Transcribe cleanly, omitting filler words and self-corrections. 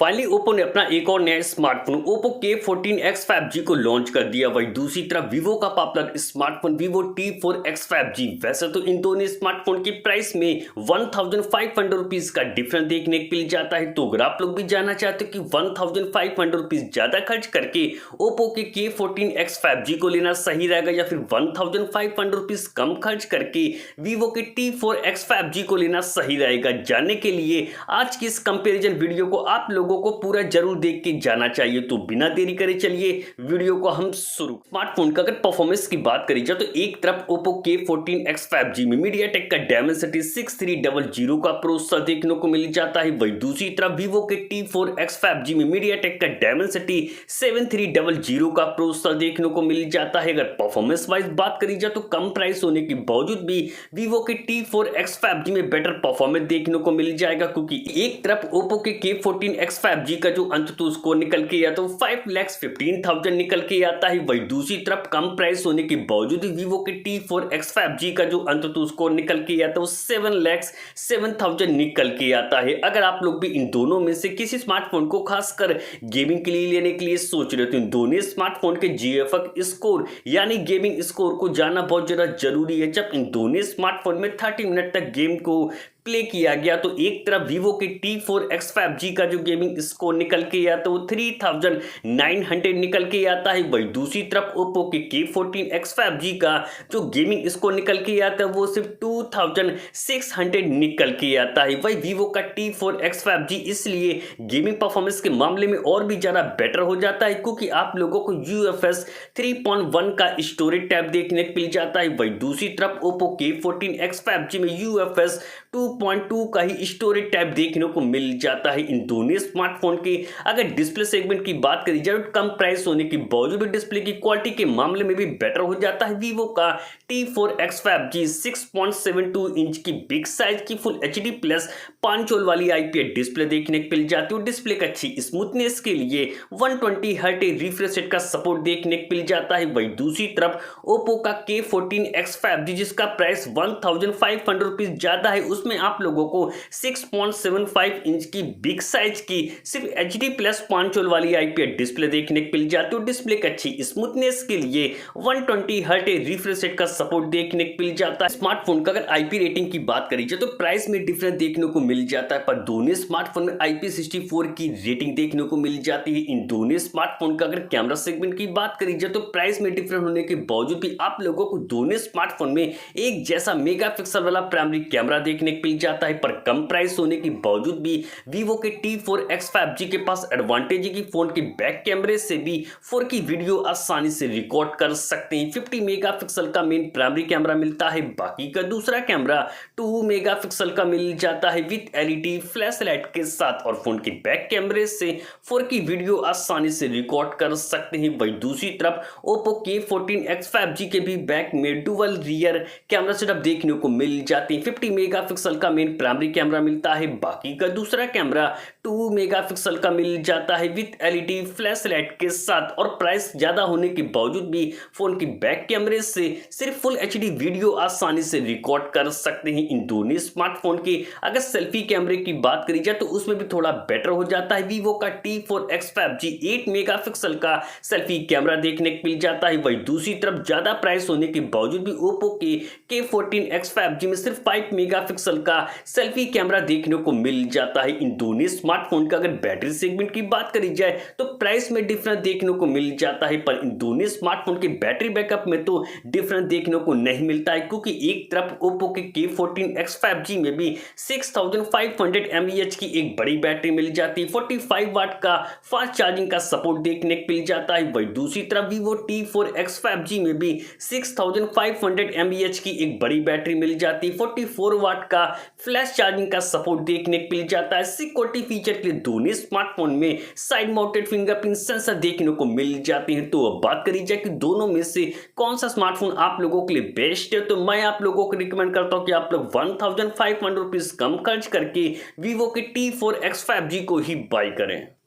Finally Oppo ने अपना एक और नया स्मार्टफोन ओप्पो K14X 5G को लॉन्च कर दिया। वहीं दूसरी तरफ वीवो का popular smartphone Vivo T4X 5G। वैसे तो इन दोनों स्मार्टफोन की प्राइस में 1500 रुपीज का डिफरेंस देखने को मिल जाता है। तो अगर आप लोग भी जानना चाहते हो कि 1500 रुपीज ज्यादा खर्च करके ओप्पो के K14X 5G को लेना सही रहेगा या फिर 1500 रुपीज कम खर्च करके वीवो के T4X 5G को लेना सही रहेगा, जानने के लिए आज की इस कंपैरिजन वीडियो को आप लोगों को पूरा जरूर देख के जाना चाहिए। तो बिना देरी करे चलिए वीडियो को हम शुरू। स्मार्टफोन का अगर परफॉर्मेंस की बात करी जाए तो एक तरफ ओप्पो K14X 5G में मीडियाटेक का डायमेंसिटी 6300 का प्रोसेसर देखने को मिल जाता है। वहीं दूसरी तरफ वीवो के T4X 5G में मीडियाटेक का डायमेंसिटी 7300 का प्रोसेसर देखने को मिल जाता है। अगर परफॉर्मेंस वाइज बात करी जाए तो कम प्राइस होने के बावजूद भी वीवो के T4X 5G में बेटर परफॉर्मेंस देखने को मिल जाएगा, क्योंकि एक तरफ ओप्पो के K14X 5G का जो अंततः स्कोर निकल के आता है 5,15,000 निकल के आता है। वहीं दूसरी तरफ कम प्राइस होने के बावजूद वीवो के T4X 5G का जो अंततः स्कोर निकल के आता है 7,07,000 निकल के आता है। अगर आप लोग भी इन दोनों में से किसी स्मार्टफोन को खासकर गेमिंग के लिए लेने के लिए सोच रहे हो तो इन दोनों स्मार्टफोन के GFX स्कोर यानी गेमिंग स्कोर को जानना बहुत ज्यादा जरूरी है। जब इन दोनों स्मार्टफोन में 30 मिनट तक गेम को प्ले किया गया तो एक तरफ वीवो के T4X 5G का जो गेमिंग स्कोर निकल के आता है वो 3900 निकल के आता है। वहीं दूसरी तरफ ओप्पो के K14X 5G का जो गेमिंग स्कोर निकल के आता है वो सिर्फ 2600 निकल के आता है। वहीं वीवो का T4X 5G इसलिए गेमिंग परफॉर्मेंस के मामले में और भी ज्यादा बेटर हो जाता है, क्योंकि आप लोगों को UFS 3.1 का स्टोरेज टैब देखने को मिल जाता है। वहीं दूसरी तरफ ओप्पो K14X 5G में UFS 2.2 का ही स्टोरेज टाइप देखने को मिल जाता है। इन दोनों स्मार्टफोन के अगर डिस्प्ले सेगमेंट की बात करी जाए तो कम प्राइस होने के बावजूद डिस्प्ले की क्वालिटी के मामले में भी बेटर हो जाता है। वीवो का T4X 5G 6.72 इंच की बिग साइज की फुल HD प्लस 5 वाली IPS डिस्प्ले देखने को मिल जाती है। डिस्प्ले का अच्छी स्मूथनेस के लिए 120 हर्ट्ज रिफ्रेश रेट का सपोर्ट देखने को मिल जाता है। वहीं दूसरी तरफ ओप्पो का K14X 5G जिसका प्राइस 1500 रुपीज ज्यादा है, उसमें आप लोगों को 6.75 इंच की बिग साइज की सिर्फ HD प्लस 5 वाली IPS डिस्प्ले देखने को मिल जाती है। डिस्प्ले की अच्छी स्मूथनेस के लिए 120 हर्ट्ज रिफ्रेश रेट का सपोर्ट देखने को मिल जाता है। स्मार्टफोन का अगर IP रेटिंग की बात करी जाए तो प्राइस में डिफरेंस देखने को मिल जाता है, पर दोनों स्मार्टफोन में IP64 की रेटिंग देखने को मिल जाती है। इन दोनों स्मार्टफोन का अगर कैमरा सेगमेंट की बात करी जाए तो प्राइस में डिफरेंस होने के बावजूद भी आप लोगों को दोनों स्मार्टफोन में एक जैसा मेगापिक्सल वाला प्राइमरी कैमरा देखने को मिल जाता है। पर कम प्राइस होने के बावजूद भी वीवो के T4X 5G के पास एडवांटेज है कि फोन के बैक कैमरे से भी 4K वीडियो आसानी से रिकॉर्ड कर सकते हैं। 50 मेगापिक्सल का मेन प्राइमरी कैमरा मिलता है, बाकी का दूसरा कैमरा 2 मेगापिक्सल का मिल जाता है विद LED फ्लैश लाइट के साथ, और फोन के बैक कैमरे से 4K वीडियो आसानी से रिकॉर्ड कर सकते हैं। वहीं दूसरी तरफ ओप्पो K14X 5G के भी बैक में डुअल रियर कैमरा सेटअप देखने को मिल जाते हैं। 50 मेगापिक्सल का मेन प्राइमरी कैमरा मिलता है, बाकी का दूसरा कैमरा 2 मेगापिक्सल का मिल जाता है विद LED फ्लैश लाइट के साथ, और प्राइस ज्यादा होने के बावजूद भी फोन के बैक कैमरे से सिर्फ फुल HD वीडियो आसानी से रिकॉर्ड कर सकते हैं। इन दोनों स्मार्टफोन के अगर सेल्फी कैमरे की बात करी जाए तो उसमें भी थोड़ा बेटर हो जाता है। वीवो का T4X 5G 8 मेगापिक्सल का सेल्फी कैमरा देखने को मिल जाता है। वहीं दूसरी तरफ ज्यादा प्राइस होने के बावजूद भी ओप्पो के K14X 5G में सिर्फ 5 मेगापिक्सल का सेल्फी कैमरा देखने को मिल जाता है। इन दोनों स्मार्टफोन का अगर बैटरी सेगमेंट की बात करी जाए तो प्राइस में डिफरेंस देखने को मिल जाता है, पर इन दोनों स्मार्टफोन के बैटरी बैकअप में तो डिफरेंस देखने को नहीं मिलता है, क्योंकि एक तरफ ओप्पो के K14X 5G में भी 6500 mAh की एक बड़ी बैटरी मिल जाती है। 45 वाट का फास्ट चार्जिंग का सपोर्ट देखने को मिल जाता है। वहीं दूसरी तरफ वीवो T4X 5G में भी 6500 mAh की एक बड़ी बैटरी मिल जाती है। 44 वाट का फ्लैश चार्जिंग का सपोर्ट देखने को मिल जाता है। सिक्योरिटी फीचर के लिए दोनों स्मार्टफोन में साइड माउंटेड फिंगरप्रिंट सेंसर देखने को मिल जाते हैं। तो अब बात करी जाए कि दोनों में से कौन सा स्मार्टफोन आप लोगों के लिए बेस्ट है, तो मैं आप लोगों को रिकमेंड करता हूं कि आप लोग 1500 रुपीज कम खर्च करके वीवो के T4X 5G को ही बाय करें।